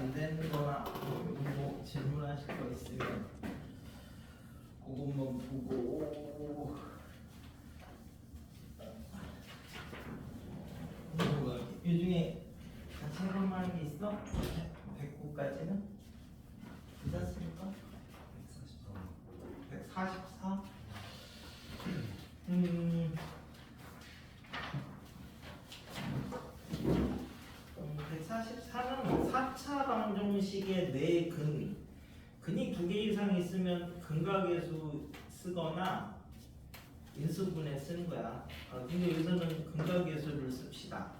안 되는 거나 뭐 질문하실 거 있으면 그것만 보고 이 중에 같이 해볼 만한 게 있어? 109까지는? 괜찮습니까? 144? 144는 4차 방정식의 네 근이 2개 이상 있으면 근각계수 쓰거나 인수분해 쓰는 거야. 근데 여기서는 근각계수를 씁시다.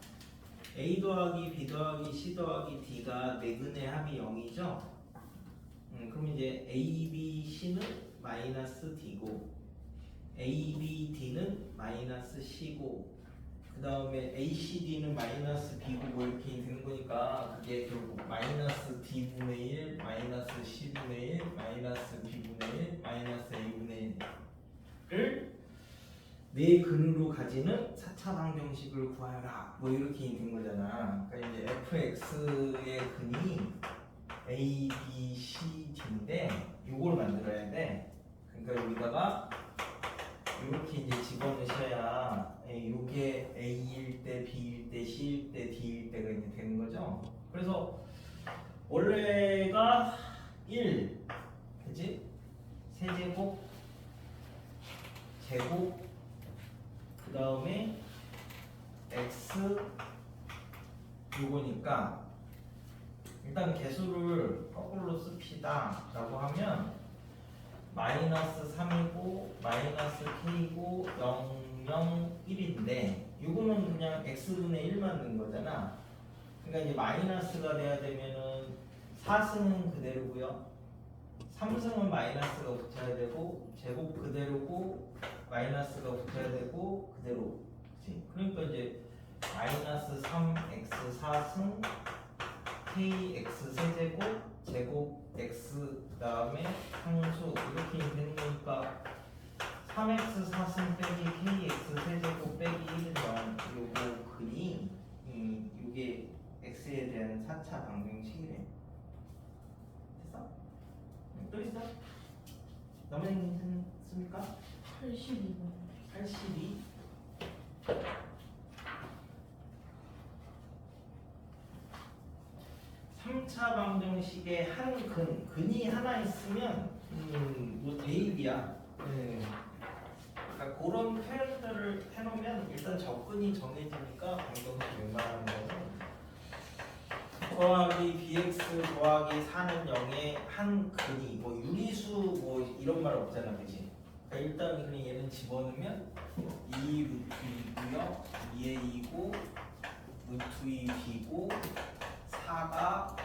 A 더하기 B 더하기 C 더하기 D가 네 근의 합이 0이죠? 그럼 이제 A, B, C는 마이너스 D고 A, B, D는 마이너스 C고 그 다음에 A, C, D는 마이너스 B고 뭐 이렇게 되는 거니까 그게 결국 마이너스 D분의 1, 마이너스 C분의 1, 마이너스 B분의 1, 마이너스 A분의 1을 네 근으로 가지는 4차 방정식을 구하라 뭐 이렇게 된 거잖아. 그러니까 이제 fx의 근이 A, B, C, D인데 이걸 만들어야 돼. 그러니까 여기다가 이렇게 이제 집어넣으셔야 이게 A일 때, B일 때, C일 때, D일 때가 이제 되는 거죠. 그래서 원래가 1, 그지? 세제곱, 제곱, 그 다음에 X 요거니까 일단 개수를 거꾸로 씁시다 라고 하면 마이너스 3이고 마이너스 K고 0, 0, 1인데 이거는 그냥 X분의 1 만든 거잖아. 그러니까 이제 마이너스가 돼야 되면은 4승은 그대로고요. 3승은 마이너스가 붙어야 되고 제곱 그대로고 마이너스가 붙어야 되고 그대로. 그치? 그러니까 이제 마이너스 3x 4승 kx 세제곱 제곱 x 그 다음에 상수 이렇게 되는 거니까 3x 4승 빼기 kx 세제곱 빼기 1은 0 요거 근이 요게 x에 대한 4차 방정식이래. 됐어? 또 있어? 너무 괜찮습니까? 82번. 82 3차 방정식의 한 근이 하나 있으면 뭐 대입이야. 네. 그러니까 그런 표현들을 해놓으면 일단 접근이 정해지니까 방정식 웬만한 거는 더하기 bx 더하기 4는 0의 한 근이 뭐 유리수 뭐 이런 말 없잖아, 그치? 그러니까 일단 그냥 얘는 집어넣으면 2 루트 2고요 2의 2고 루트 2 b고 4가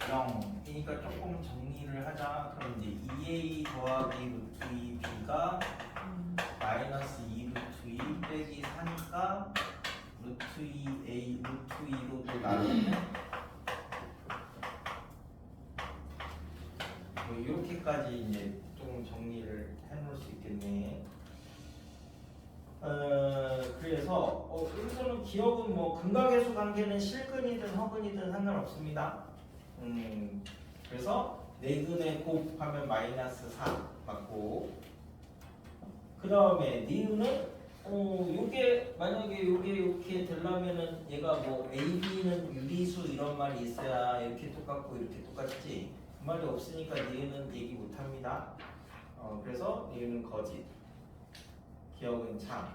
0 그러니까 조금 정리를 하자. 그럼 이제 2a 더하기 루트 2b가 마이너스 2 루트 2 빼기 4니까 루트 2a 루트 2로 또 나누면 뭐 이렇게까지 이제 좀 정리를 해놓을 수 있겠네. 그래서 여기서는 기억은 뭐 근각계수 관계는 실근이든 허근이든 상관없습니다. 그래서 네근에 곱하면 마이너스 4 맞고 그 다음에 니은은 요게 만약에 요게 이렇게 되려면은 얘가 뭐 A, B는 유리수 이런 말이 있어야 이렇게 똑같고 이렇게 똑같지 그 말이 없으니까 니은은 얘기 못합니다. 그래서 니은은 거짓 기억은 참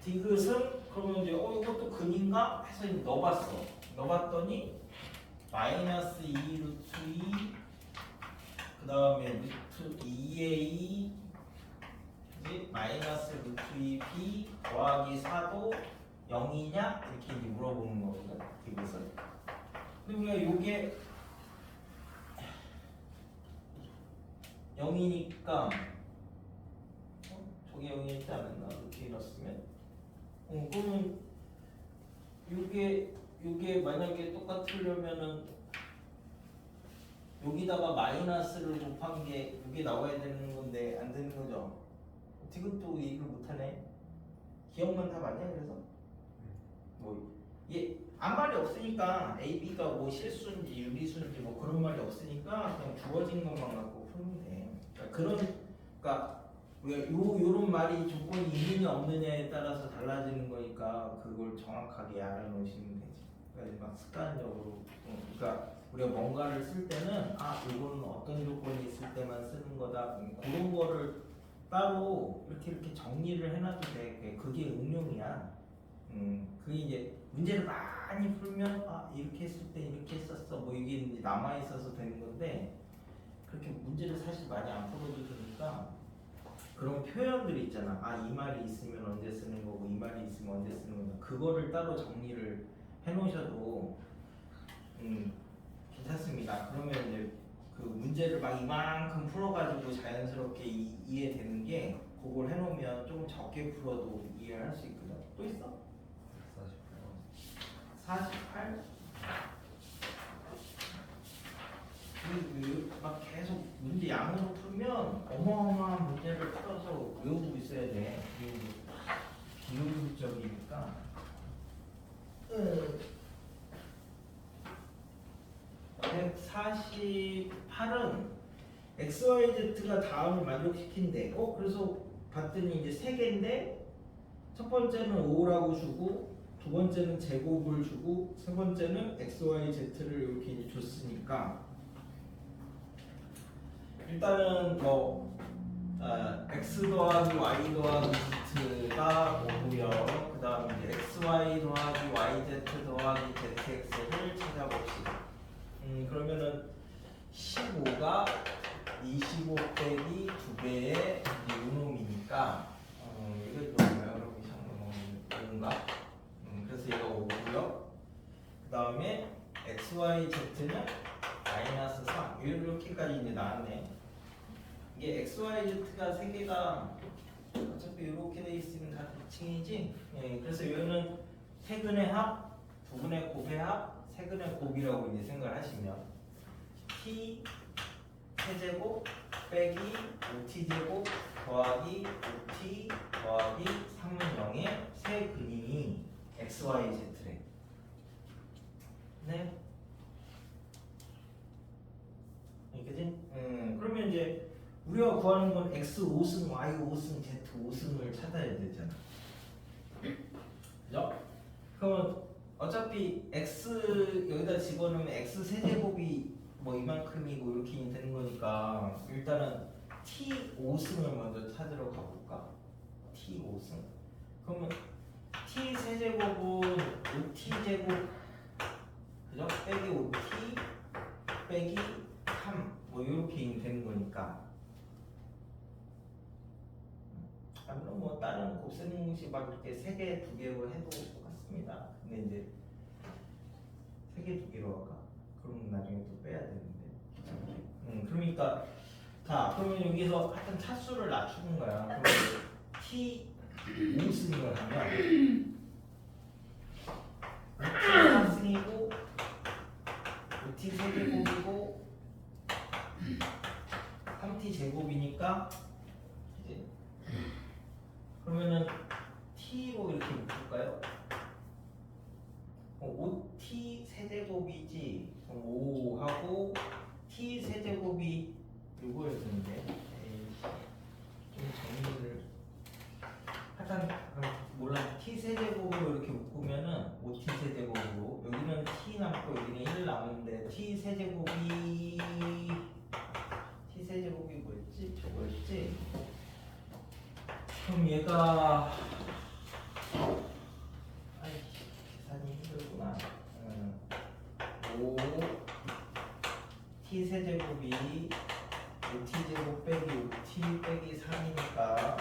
디귿은 그러면 이제 이것도 근인가 해서 이제 넣어봤어. 넣어봤더니 마이너스 2 루트 2 그 다음에 루트 2a 마이너스 루트 2b 더하기 4도 0이냐 이렇게 이제 물어보는 거거든. 디귿은. 근데 우리가 요게 0이니까 저게 0이지 않았나? 이렇게 넣었으면 그러면 요게 만약에 똑같으려면은 여기다가 마이너스를 곱한 게 이게 나와야 되는 건데 안 되는 거죠. 디귿도 얘기를 못하네. 기억만 다 맞냐 그래서? 뭐 얘 아무 말이 없으니까 A, B가 뭐 실수인지 유리수인지 뭐 그런 말이 없으니까 그냥 주어진 것만 갖고 풀면 돼. 그러니까 우리가 요런 말이 조건이 있느냐 없느냐에 따라서 달라지는 거니까 그걸 정확하게 알아놓으시면 되지. 그러니까 막 습관적으로 그러니까 우리가 뭔가를 쓸 때는 이거는 어떤 조건이 있을 때만 쓰는 거다. 그런 거를 따로 이렇게 정리를 해놔도 돼. 그게 응용이야. 그게 이제 문제를 많이 풀면 이렇게 했을 때 이렇게 했었어 뭐 이게 이제 남아 있어서 되는 건데 그렇게 문제를 사실 많이 안 풀어도 되니까 그런 표현들 있잖아. 이 말이 있으면 언제 쓰는 거고 이 말이 있으면 언제 쓰는 거고 그거를 따로 정리를 해놓으셔도 괜찮습니다. 그러면 이제 그 문제를 막 이만큼 풀어가지고 자연스럽게 이해되는 게 그걸 해놓으면 조금 적게 풀어도 이해할 수 있거든. 또 있어? 48? 막 계속 문제 양으로 풀면 어마어마한 문제를 풀어서 외우고 있어야 돼. 비효율적이니까. 148은 XYZ가 다음을 만족시킨대. 그래서 봤더니 이제 세 개인데 첫 번째는 5라고 주고 두 번째는 제곱을 주고 세 번째는 XYZ를 이렇게 이제 줬으니까 일단은 X 더하기 Y 더하기 Z가 5고요. 그 다음에 이제 XY 더하기 YZ 더하기 ZX를 찾아봅시다. 그러면은 15가 25 빼기 2배의 요놈이니까 이거 뭐예요? 여러분 뭔가? 그래서 얘가 5고요. 그 다음에 XYZ는 마이너스 3 이렇게까지 이제 나왔네. 이게 XYZ가 3개가 어차피 이렇게 돼 있으면 다 대칭이지. 그래서 여기는 세근의 합, 두근의 곱의 합, 세근의 곱이라고 이제 생각을 하시면 T 세제곱 빼기 5T 제곱 더하기 5T 더하기 3은 0의 세 근이 XYZ래. 네. 그지? 그러면 이제 우리가 구하는 건 X 5승, Y 5승, Z 5승을 찾아야 되잖아. 그죠? 그러면 어차피 X 여기다 집어넣으면 X 세제곱이 뭐 이만큼이고 이렇게 되는 거니까 일단은 T 5승을 먼저 찾으러 가볼까? T 5승. 그러면 T 세제곱은 5T 제곱 그죠? 빼기 5T 빼기 3 뭐 이렇게 되는 거니까 물론 뭐 다른 곱셈공식 막 이렇게 3개, 2개로 해도 똑같습니다. 근데 이제 3개, 2개로 할까? 그럼 나중에 또 빼야 되는데 그러니까 자 그러면 여기서 하여튼 차수를 낮추는 거야. 그러면 T 5승을 하면 5T 4승이고 5T 세제곱이고 3T 제곱이니까 이제 그러면은 T로 이렇게 묶을까요? 5T 세제곱이지 5하고 T 세제곱이 이거였는데 좀 정리를 하여튼 몰라. T 세제곱으로 이렇게 묶으면은 5T 세제곱으로 여기는 T 남고 여기는 1 남는데 T 세제곱이 뭐였지? 저거였지? 그럼 얘가 계산이 힘들구나. 5 T 세제곱이 5T 제곱 빼기 5T 빼기 3이니까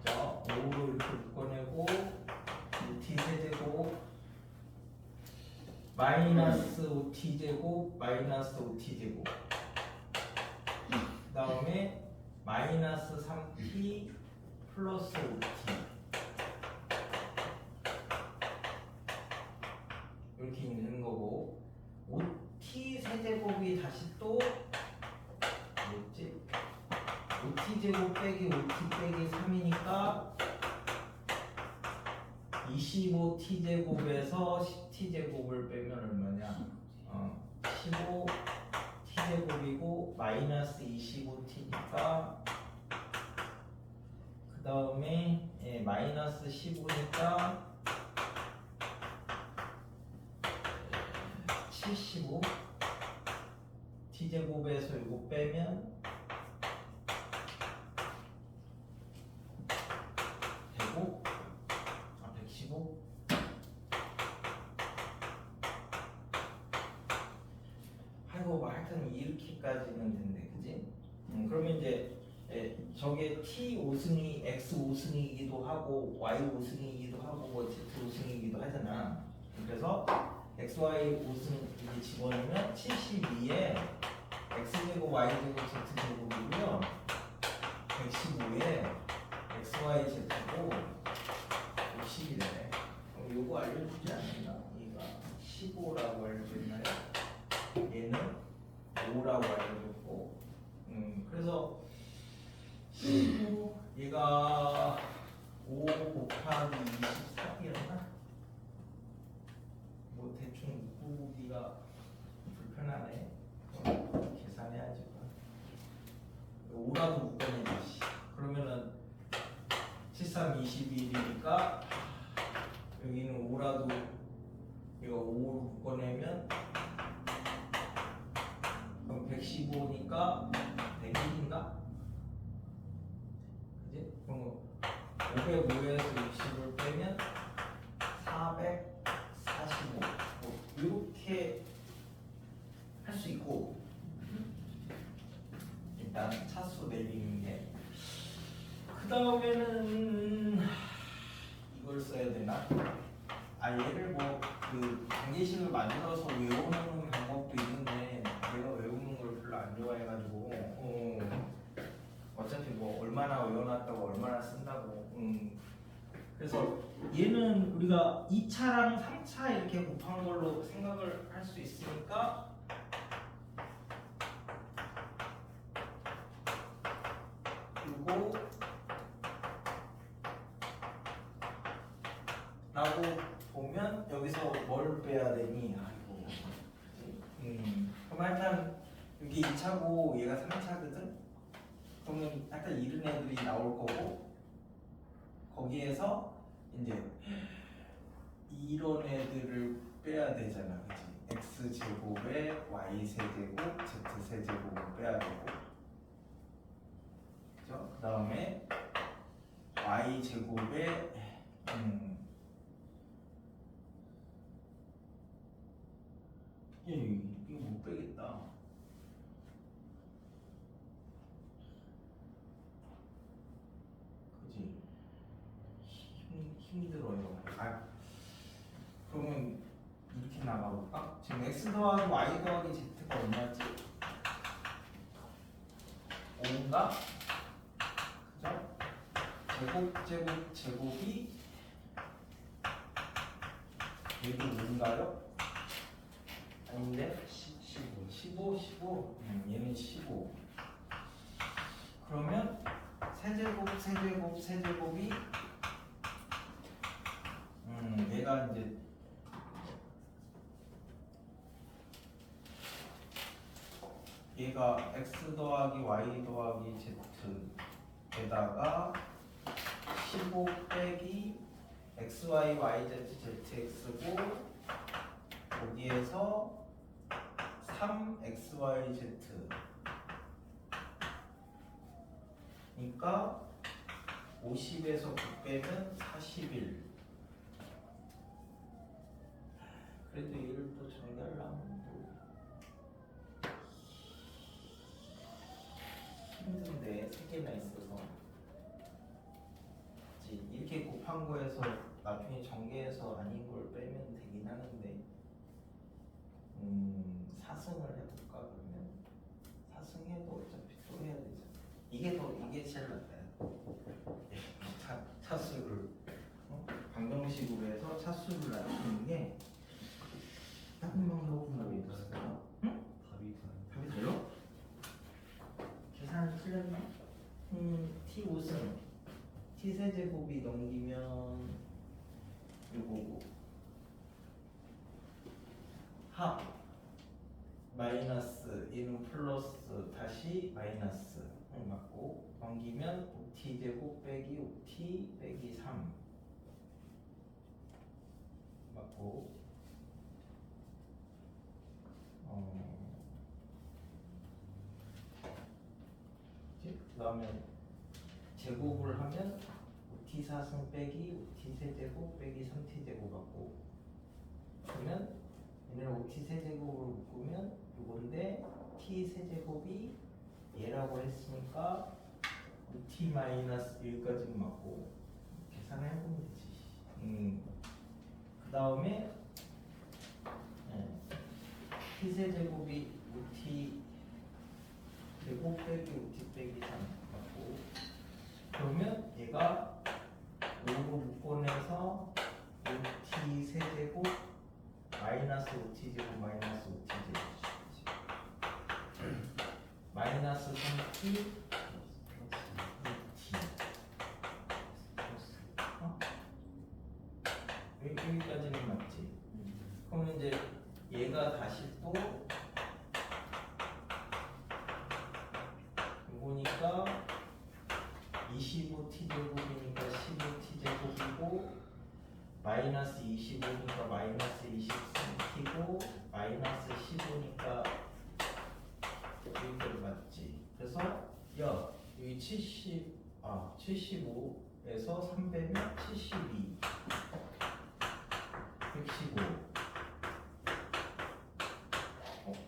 5로 이렇게 묶어내고 5T 세제곱 마이너스 5T 제곱 마이너스 5T 제곱 그 다음에 마이너스 3T 플러스 5T 이렇게 있는 거고 5T 세제곱이 다시 또 뭐였지? 5T 제곱 빼기 5T 빼기 3이니까 25t제곱에서 10t제곱을 빼면 얼마냐? 15t제곱이고 마이너스 25t니까 그 다음에 마이너스 15니까 75 t제곱에서 이거 빼면 105 115 아이고 하여튼 이렇게까지는 된대 그지? 그러면 이제 저게 T 5승이 X 5승이기도 하고 Y 5승이기도 하고 뭐 Z 5승이기도 하잖아. 그래서 XY 5승 이게 집어넣으면 72에 X제곱 Y제곱 Z제곱이고요 115에 XY Z고 60이래. 그럼 요거 알려주지 않았나? 얘가 15라고 알려줬나요? 얘는 5라고 알려줬고 그래서 15 얘가 5 곱하기 24이었나? 뭐 대충 구기가 불편하네. 계산해야지. 5라도 묶어내지. 그러면은 73, 21이니까 여기는 5라도 이거 5를 묶어내면 그럼 115니까 101인가? 그지? 그럼 505에서 60을 빼면 445 뭐 이렇게 할 수 있고 일단 차수 내리는 게 그 다음에는 이걸 써야 되나? 얘를 뭐 그 단계식을 만들어서 외우는 방법도 있는데 내가 외우는 걸 별로 안 좋아해가지고 어차피 뭐 얼마나 외워놨다고 얼마나 쓴다고 그래서 얘는 우리가 2차랑 3차 이렇게 곱한 걸로 생각을 할 수 있으니까 그리고 라고 보면 여기서 뭘 빼야 되니? 아이고 그럼 일단 여기 2차고 얘가 3차거든? 그러면 약간 이런 애들이 나올 거고 거기에서 이제 이런 애들을 빼야 되잖아 그치? x제곱에 y세제곱 z세제곱을 빼야 되고 그죠? 그 다음에 y제곱에 이거 못 빼겠다. 그지? 힘들어요. 그러면 이렇게 나가볼까? 지금 x 더하기 y 더하기 z가 얼마지? 5인가? 그죠? 제곱이 얘도 5인가요? 아닌데? 15? 얘는 15. 그러면 세제곱이 얘가 이제 얘가 x 더하기 y 더하기 z에다가 15 빼기 xy, yz, zx고 여기에서 3xyz 그러니까 50에서 9 빼면 41 그래도 얘를 또 정리하려면 또 힘든데 3개나 있어서 이렇게 곱한 거에서 나중에 전개해서 아닌 걸 빼면 되긴 하는데 4승을 해볼까 그러면 4승해도 어차피 또 해야 되잖아. 이게 제일 낫다. 차수를 방정식으로 해서 차수를 낮추는 게 다른 방법은 있을까요? 응? 답이 돼요? 계산 틀렸나? T 5승 T 세제곱이 넘기면 합 마이너스 얘는 플러스 다시 마이너스 맞고 넘기면 5t제곱 빼기 5t 빼기 3 맞고 그 다음에 제곱을 하면 5t 4승 빼기 5t 세제곱 빼기 3t 제곱 맞고 그러면 얘는 5t 세제곱으로 묶으면 요건데 t 세제곱이 얘라고 했으니까 5t 마이너스 1까지 맞고 계산해보면 되지. 그 다음에 t 세제곱이 5t 제곱 빼기 5t 빼기 3 맞고 그러면 얘가 5로 묶어내서 5t 세제곱 마이너스 5t 제곱 마이너스 5t 제곱 마이너스 3t 2t 여기까지는 맞지? 그러면 이제 얘가 다시 또 이거니까 25t 제곱이니까 15t 제곱이고 마이너스 25니까 마이너스 23t고 마이너스 15니까 여기까지 맞지? 그래서 여기 75에서 3 빼면 72 115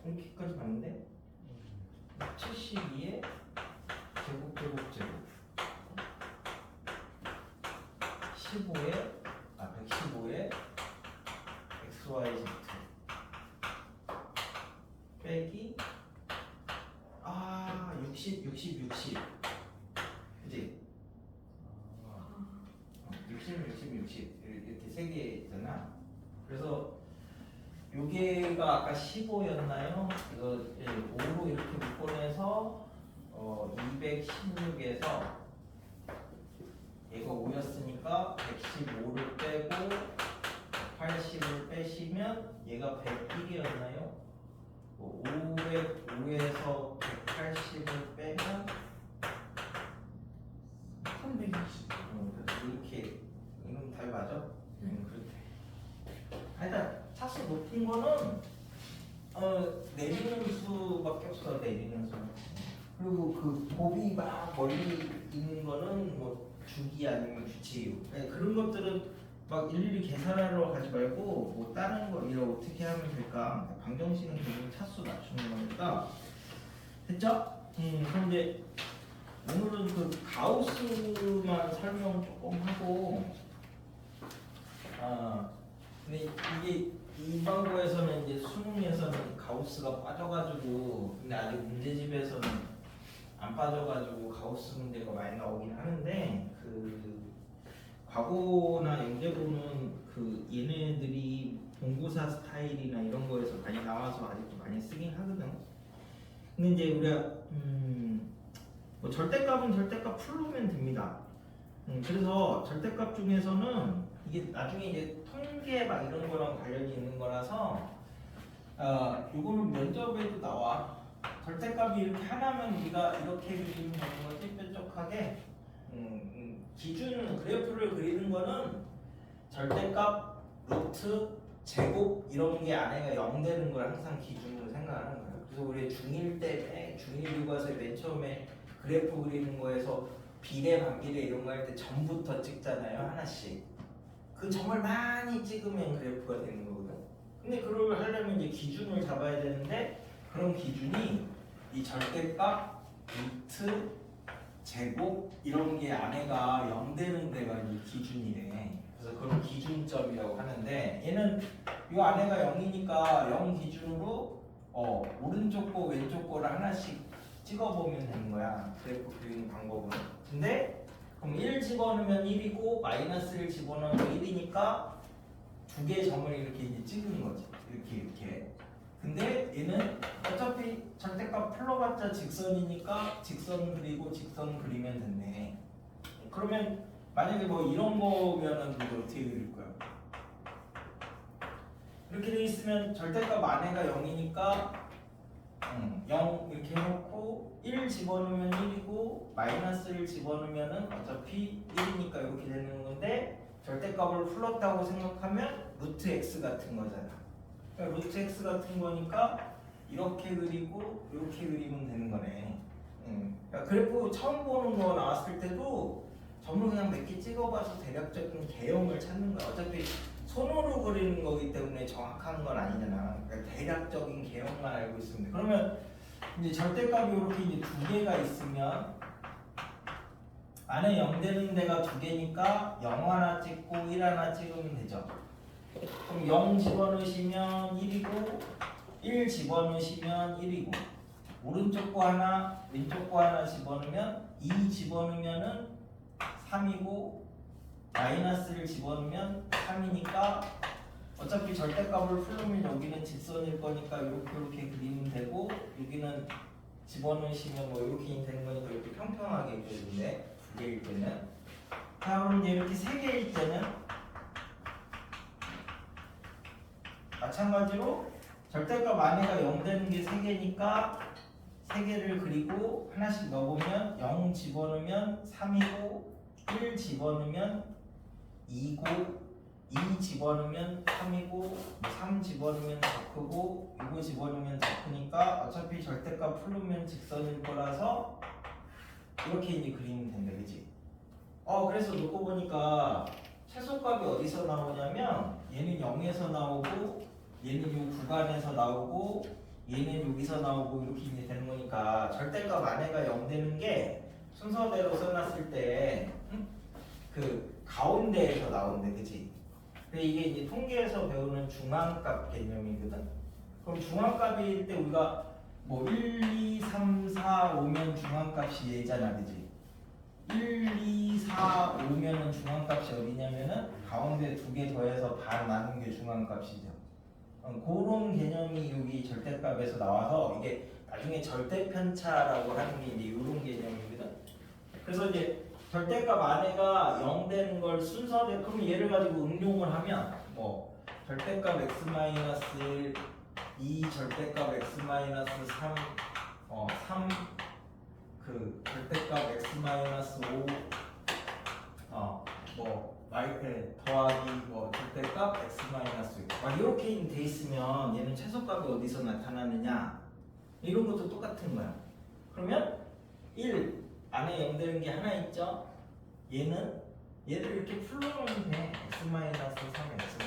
이렇게까지 맞는데 72에 제곱 15에 115에 XYZ 빼기 60 그지? 60 이렇게 세 개 있잖아. 그래서 요게가 아까 15였나요? 이거 5로 이렇게 묶어내서 216에서 얘가 5였으니까 115를 빼고 80을 빼시면 얘가 101이었나요? 505에서 180을 빼면 360. 그래서 이렇게 이놈 다 맞아? 그렇대. 하여튼 차수 높은 거는 내리는 수밖에 없어. 내리는 수. 그리고 그 곱이 막 멀리 있는 거는 뭐 주기 아니면 주치. 그런 것들은 막 일일이 계산하러 가지 말고 뭐 다른 거 이런 어떻게 하면 될까? 방정식은 결국 차수 맞추는 거니까 됐죠? 그런데 오늘은 그 가우스만 설명 조금 하고 근데 이게 일반고에서는 이제 수능에서는 가우스가 빠져가지고 근데 아직 문제집에서는 안 빠져가지고 가우스 문제가 많이 나오긴 하는데 그 과거나 영재고는 그 얘네들이 본고사 스타일이나 이런 거에서 많이 나와서 아직도 많이 쓰긴 하거든. 근데 이제 우리가 뭐 절대값은 절대값 풀으면 됩니다. 그래서 절대값 중에서는 이게 나중에 이제 통계 막 이런 거랑 관련이 있는 거라서 요거는 면접에도 나와. 절대값이 이렇게 하나면 우리가 이렇게 그리는 경우가 삐뾰족하게 기준 그래프를 그리는 거는 절대값, 루트, 제곱 이런 게 안에가 0 되는 걸 항상 기준으로 생각하는 거예요. 그래서 우리 중1 때 중1 교과서에 맨 처음에 그래프 그리는 거에서 비례 반비례 이런 거 할 때 점부터 찍잖아요. 하나씩. 그 점을 많이 찍으면 그래프가 되는 거거든. 근데 그걸 하려면 이제 기준을 잡아야 되는데 그런 기준이 이 절대값, 루트, 제곱 이런 게 안에가 0 되는 데가 이 기준이래. 그래서 그런 기준점이라고 하는데 얘는 이 안에가 0이니까 0 기준으로 오른쪽 거 왼쪽 거를 하나씩 찍어보면 되는 거야. 그래프 그리는 방법은. 근데 그럼 1 집어넣으면 1이고 마이너스 1 집어넣으면 1이니까 두 개의 점을 이렇게 이제 찍는 거지. 이렇게. 근데 얘는 어차피 절대값 풀러봤자 직선이니까 직선 그리고 직선 그리면 됐네. 그러면 만약에 뭐 이런 거면은 이거 어떻게 그릴 거야? 이렇게 돼 있으면 절대값 안에가 0이니까 0 이렇게 해놓고 1 집어넣으면 1이고 마이너스 1 집어넣으면은 어차피 1이니까 이렇게 되는 건데 절대값을 풀었다고 생각하면 루트 x 같은 거잖아. 그러니까 루트 x 같은 거니까 이렇게 그리고 이렇게 그리면 되는 거네. 그러니까 그래프 처음 보는 거 나왔을 때도 전부 그냥 몇 개 찍어봐서 대략적인 개형을 찾는 거야. 어차피 손으로 그리는 거기 때문에 정확한 건 아니잖아. 그러니까 대략적인 개형만 알고 있으면 돼. 그러면 이제 절대값이 이렇게 이제 두 개가 있으면 안에 0 되는 데가 두 개니까 0 하나 찍고 1 하나 찍으면 되죠. 그럼 0 집어넣으시면 1이고 1 집어넣으시면 1이고 오른쪽 거 하나 왼쪽 거 하나 집어넣으면 2 집어넣으면은 3이고 마이너스를 집어넣으면 3이니까 어차피 절대값을 풀으면 여기는 직선일 거니까 이렇게 그리면 되고 여기는 집어넣으시면 뭐 이렇게 되는 거니까 이렇게 평평하게 그리는데 두 개일 때는 자 그럼 이제 이렇게 세 개일 때는 마찬가지로 절대값 안에가 0 되는 게 세 개니까 세 개를 그리고 하나씩 넣어보면 0 집어넣으면 3이고 1 집어넣으면 2고 2 집어넣으면 3이고 3 집어넣으면 더 크고 6 집어넣으면 더 크니까 어차피 절대값 풀으면 직선일 거라서 이렇게 이제 그리면 된다 그치? 그래서 놓고 보니까 최소값이 어디서 나오냐면 얘는 0에서 나오고 얘는 요 구간에서 나오고 얘는 여기서 나오고 이렇게 이제 되는 거니까 절대값 안에가 0 되는 게 순서대로 써놨을 때 그 가운데에서 나온대 그치? 근데 이게 이제 통계에서 배우는 중앙값 개념이거든. 그럼 중앙값일 때 우리가 뭐 1, 2, 3, 4 오면 중앙값이 얘잖아 그치? 1, 2, 4 오면은 중앙값이 어디냐면은 가운데 두 개 더해서 반 나눈 게 중앙값이죠. 그런 개념이 여기 절대값에서 나와서 이게 나중에 절대편차라고 하는 게 이제 이런 개념이거든. 그래서 이제 절대값 안에가 0 되는 걸 순서대로 그럼 얘를 가지고 응용을 하면 뭐 절대값 x-1 2 절대값 x-3 3 그 절대값 x-5 뭐 더하기 뭐 절대값 x-6 막 이렇게 돼 있으면 얘는 최소값이 어디서 나타나느냐 이런 것도 똑같은 거야. 그러면 1 안에 0 되는 게 하나 있죠. 얘를 이렇게 풀어놓으면 돼. x-3 x-.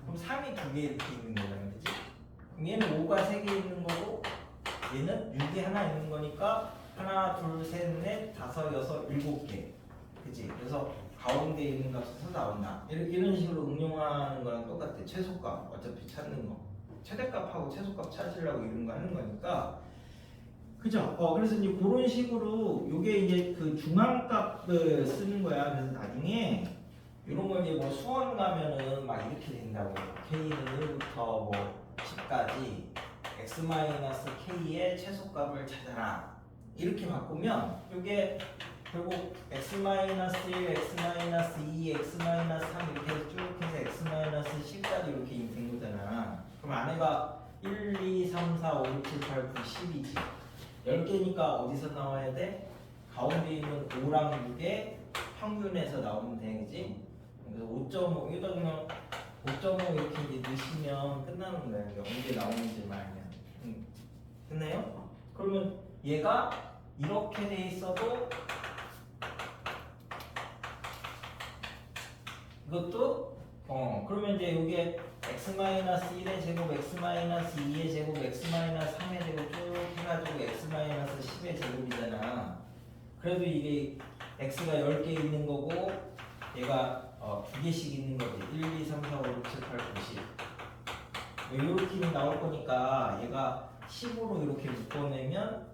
그럼 3이 두 개 이렇게 있는 거잖아 그치? 그럼 얘는 5가 3개 있는 거고 얘는 6이 하나 있는 거니까 하나 둘 셋 넷 다섯 여섯 7개 그치? 그래서 가운데 있는 값에서 나온다. 이런 식으로 응용하는 거랑 똑같아. 최소값 어차피 찾는 거 최대값하고 최소값 찾으려고 이런 거 하는 거니까 그죠? 그래서 이제 그런 식으로 요게 이제 그 중앙값을 쓰는 거야. 그래서 나중에 이런 거 이제 뭐 수원 가면은 막 이렇게 된다고. K는 1부터 뭐 10까지 x-k의 최소값을 찾아라. 이렇게 바꾸면 요게 결국 x-1, x-2, x-3 이렇게 해서 쭉 해서 x-10까지 이렇게 된 거잖아. 그럼 안에가 1, 2, 3, 4, 5, 6, 7, 8, 9, 10이지. 10개니까 어디서 나와야 돼? 가운데 있는 5랑 6의 평균에서 나오면 돼, 그지? 그래서 5.5, 이거 그냥 5.5 이렇게 이제 넣으시면 끝나는 거예요. 0개 나오는지만 알면. 됐나요? 그러면 얘가 이렇게 돼 있어도 이것도 그러면 이제 이게 x-1의 제곱, x-2의 제곱, x-3의 제곱 쭉 해가지고 x-10의 제곱이잖아. 그래도 이게 x가 10개 있는 거고 얘가 2개씩 있는 거지. 1, 2, 3, 4, 5, 6, 7, 8, 9, 10 이렇게 나올 거니까 얘가 10으로 이렇게 묶어내면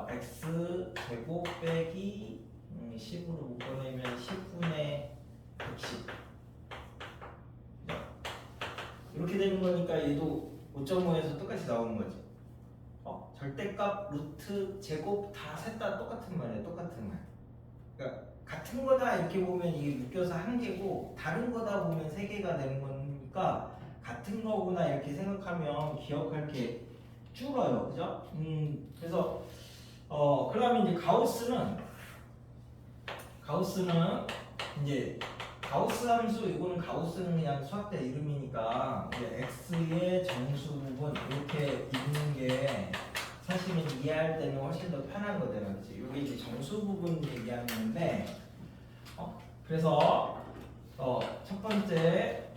x 제곱 빼기 10으로 묶어내면 10분의 110 이렇게 되는 거니까 얘도 5.5에서 똑같이 나오는 거지. 절대값, 루트, 제곱 다 셋 다 똑같은 말이야. 똑같은 말. 그러니까 같은 거다 이렇게 보면 이게 묶여서 한 개고 다른 거다 보면 세 개가 되는 거니까 같은 거구나 이렇게 생각하면 기억할 게 줄어요, 그죠? 그래서 그러면 이제 가우스는 이제 가우스 함수, 이거는 가우스는 그냥 수학자 이름이니까 이제 x의 정수 부분 이렇게 있는 게 사실은 이해할 때는 훨씬 더 편한 거잖아요, 그치? 이게 이제 정수 부분 얘기하는 건데, 그래서 첫 번째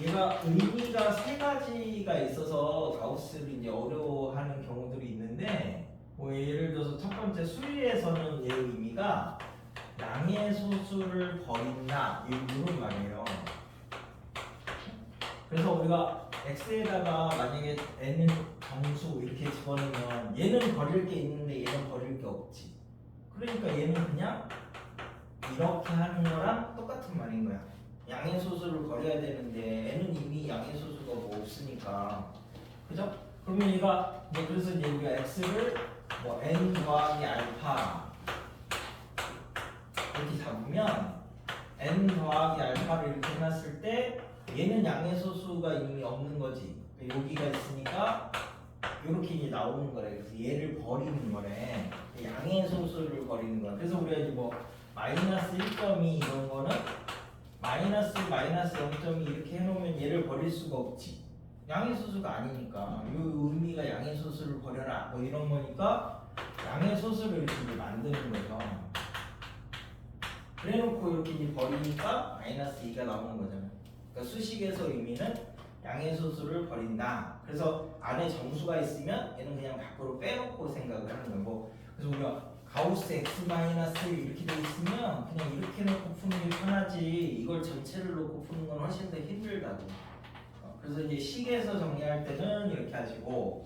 얘가 의미가 세 가지가 있어서 가우스를 이제 어려워하는 경우들이 있는데, 뭐 예를 들어서 첫 번째 수위에서는 얘 의미가 양의 소수를 버린다 이런 말이에요. 그래서 우리가 x에다가 만약에 n은 정수 이렇게 집어넣으면 얘는 버릴 게 있는데 얘는 버릴 게 없지. 그러니까 얘는 그냥 이렇게 하는 거랑 똑같은 말인 거야. 양의 소수를 버려야 되는데 n은 이미 양의 소수가 뭐 없으니까, 그죠? 그러면 얘가 이제 그래서 이제 우리가 x를 뭐 n 더하기 알파 이렇게 잡으면 n 더하기 알파를 이렇게 해놨을 때 얘는 양의 소수가 이미 없는 거지. 여기가 있으니까 이렇게 이제 나오는 거래. 그래서 얘를 버리는 거래. 양의 소수를 버리는 거야. 그래서 우리가 이제 뭐 마이너스 1.2 이런 거는 마이너스 0.2 이렇게 해놓으면 얘를 버릴 수가 없지. 양의 소수가 아니니까. 이 의미가 양의 소수를 버려라 뭐 이런 거니까 양의 소수를 이렇게 만드는 거죠. 그래놓고 이렇게 이제 버리니까 마이너스 2가 나오는 거잖아요. 그러니까 수식에서 의미는 양의 소수를 버린다. 그래서 안에 정수가 있으면 얘는 그냥 밖으로 빼놓고 생각을 하는 거예요. 뭐 그래서 우리가 가우스 x 마이너스 이렇게 돼 있으면 그냥 이렇게 놓고 푸는 게 편하지 이걸 전체를 놓고 푸는 건 훨씬 더 힘들다고. 그래서 이제 식에서 정리할 때는 이렇게 하시고,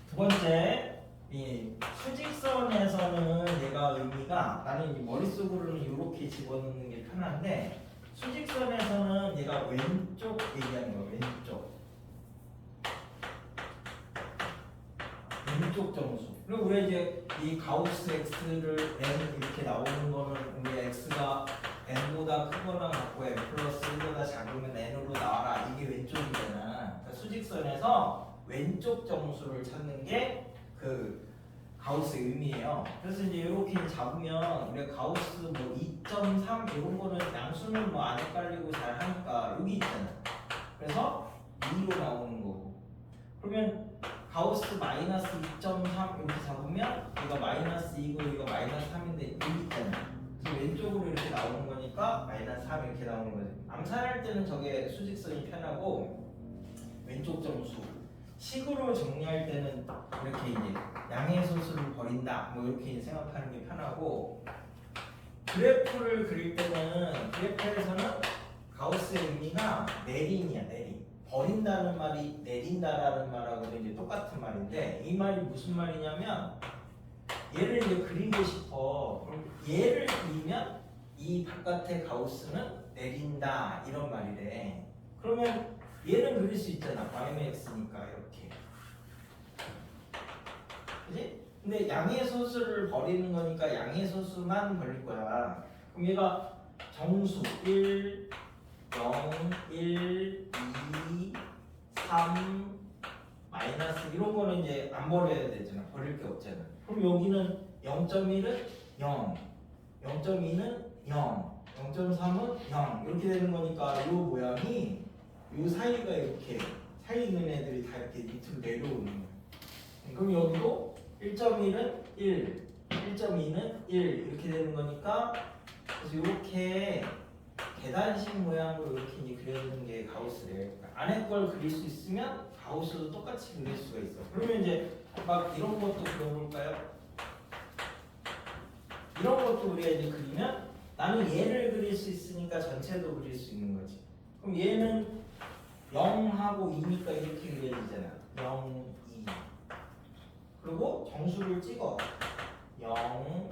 두 번째 이 수직선에서는 얘가 의미가 나는 이 머릿속으로는 이렇게 집어넣는 게 편한데 수직선에서는 얘가 왼쪽 얘기하는 거예요. 왼쪽 정수. 그리고 우리 이제 이 가우스 x를 n 이렇게 나오는 거는 우리 x가 n보다 크거나 같고 n 플러스 1보다 작으면 n으로 나와라 이게 왼쪽이잖아. 그러니까 수직선에서 왼쪽 정수를 찾는 게 그 가우스 의미예요. 그래서 이제 이렇게 잡으면 우리가 가우스 뭐 2.3 이런 거는 양수는 뭐 안 헷갈리고 잘 하니까 여기 있잖아. 그래서 2로 나오는 거고. 그러면 가우스 마이너스 2.3 이렇게 잡으면 이거 마이너스 2고 이거 마이너스 3인데 여기 있잖아. 그래서 왼쪽으로 이렇게 나오는 거니까 마이너스 3 이렇게 나오는 거지. 암산할 때는 저게 수직선이 편하고 왼쪽 정수. 식으로 정리할 때는 이렇게 이제 양의 소수를 버린다 뭐 이렇게 생각하는 게 편하고, 그래프를 그릴 때는 그래프에서는 가우스의 의미가 내림이야. 내림. 버린다는 말이 내린다라는 말하고도 이제 똑같은 말인데 이 말이 무슨 말이냐면 얘를 이제 그리고 싶어. 그럼 얘를 그리면 이 바깥의 가우스는 내린다 이런 말이래. 그러면 얘는 그릴 수 있잖아. y는 x니까 이렇게. 그지? 근데 양의 소수를 버리는 거니까 양의 소수만 버릴 거야. 그럼 얘가 정수 1, 0, 1, 2, 3, 마이너스 이런 거는 이제 안 버려야 되잖아. 버릴 게 없잖아. 그럼 여기는 0.1은 0, 0.2는 0, 0.3은 0 이렇게 되는 거니까 이 모양이 이 사이가 이렇게 사이 있는 애들이 다 이렇게 밑으로 내려오는 거예요. 그럼 여기도 1.1은 1, 1.2는 1 이렇게 되는 거니까 그래서 이렇게 계단식 모양으로 이렇게 이제 그려주는 게 가우스래요. 그러니까 안에 걸 그릴 수 있으면 가우스도 똑같이 그릴 수가 있어. 그러면 이제 막 이런 것도 그려볼까요? 이런 것도 우리가 이제 그리면 나는 얘를 그릴 수 있으니까 전체도 그릴 수 있는 거지. 그럼 얘는 0하고 2니까 이렇게 그려지잖아. 0, 2. 그리고 정수를 찍어. 0,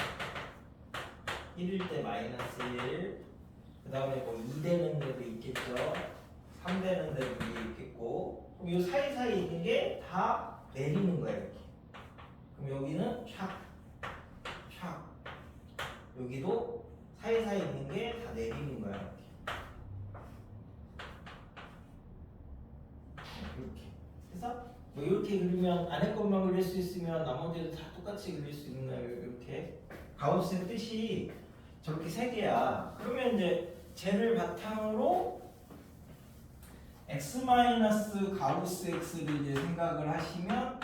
1일 때 마이너스 1. 그 다음에 뭐 2 되는 데도 있겠죠. 3 되는 데도 있겠고. 그럼 이 사이사이 있는 게 다 내리는 거야, 이렇게. 그럼 여기는 촥, 촥. 여기도 사이사이 있는 게 다 내리는 거야, 이렇게. 이렇게. 그래서 뭐 이렇게 그리면 안에 것만 그릴 수 있으면 나머지도 다 똑같이 그릴 수 있는 거예요. 이렇게. 가우스의 뜻이 저렇게 세 개야. 그러면 이제 쟤를 바탕으로 x 가우스 x를 이제 생각을 하시면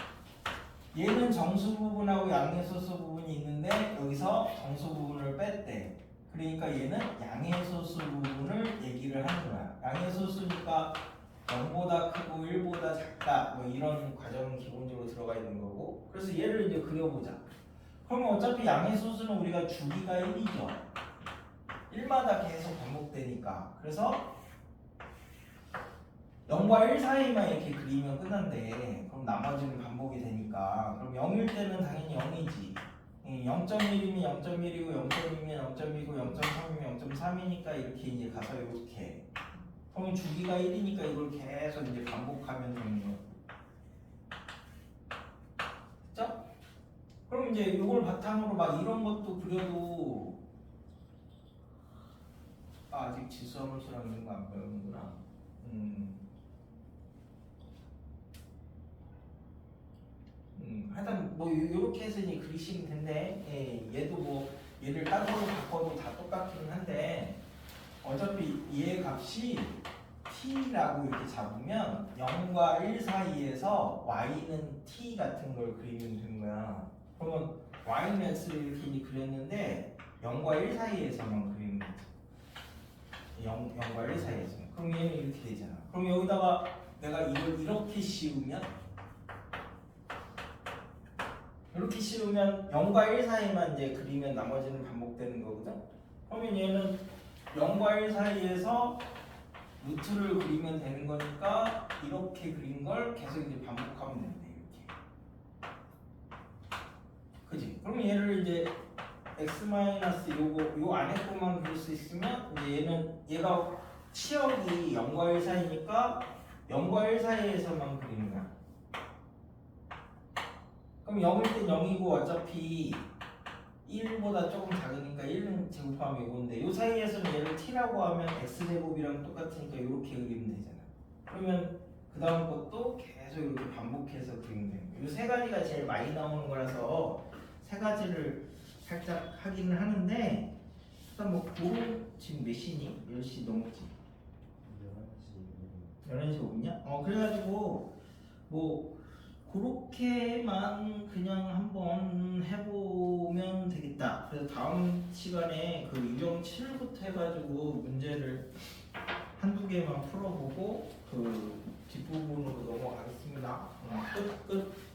얘는 정수 부분하고 양의소수 부분이 있는데 여기서 정수 부분을 뺐대. 그러니까 얘는 양의소수 부분을 얘기를 하는 거야. 양의소수니까 0보다 크고 1보다 작다 뭐 이런 과정은 기본적으로 들어가 있는 거고. 그래서 얘를 이제 그려보자. 그러면 어차피 양의소수는 우리가 주기가 1이죠. 1마다 계속 반복되니까. 그래서 0과 1 사이만 이렇게 그리면 끝난대. 그럼 나머지는 반복이 되니까. 그럼 0일 때는 당연히 0이지. 0.1이면 0.1이고 0.2면 0.2고 0.3이면 0.3이니까 이렇게 이제 가서 이렇게. 그럼 주기가 1이니까 이걸 계속 이제 반복하면 되는 거. 그죠? 그럼 이제 이걸 바탕으로 막 이런 것도 그려도 아직 지수함수랑 이런 거 안 배우는구나. 하여튼 뭐 이렇게 해서 이제 그리시면 된대. 얘도 뭐 얘를 따로 바꿔도 다 똑같긴 한데 어차피 얘의 값이 t라고 이렇게 잡으면 0과 1 사이에서 y는 t 같은 걸 그리면 되는 거야. 그러면 y는 x를 이렇게 이제 그렸는데 0과 1 사이에서만 그리는 거지. 0과 1 사이에서. 그럼 얘는 이렇게 되잖아. 그럼 여기다가 내가 이걸 이렇게 씌우면 이렇게 씌우면 0과 1 사이만 이제 그리면 나머지는 반복되는 거거든. 그러면 얘는 0과 1 사이에서 루트를 그리면 되는 거니까 이렇게 그린 걸 계속 이제 반복하면 된대. 이렇게. 그지? 그러면 얘를 이제 x 요 안에 것만 그릴 수 있으면 이제 얘가 치역이 0과 1 사이니까 0과 1 사이에서만 그리는 거야. 그럼 0일 땐 0이고 어차피 1보다 조금 작으니까 1은 제곱하면 이건데 요 사이에서는 얘를 t라고 하면 x제곱이랑 똑같으니까 이렇게 그리면 되잖아. 그러면 그 다음 것도 계속 이렇게 반복해서 그리면 되는 거야. 요 세 가지가 제일 많이 나오는 거라서 세 가지를 살짝 하기는 하는데 일단 뭐 지금 몇 시니? 10시 넘었지? 11시 5분이야? 그래가지고 뭐 그렇게만 그냥 한번 해보면 되겠다. 그래서 다음 시간에 그 유형 7부터 해가지고 문제를 한두 개만 풀어보고 그 뒷부분으로 넘어가겠습니다. 끝.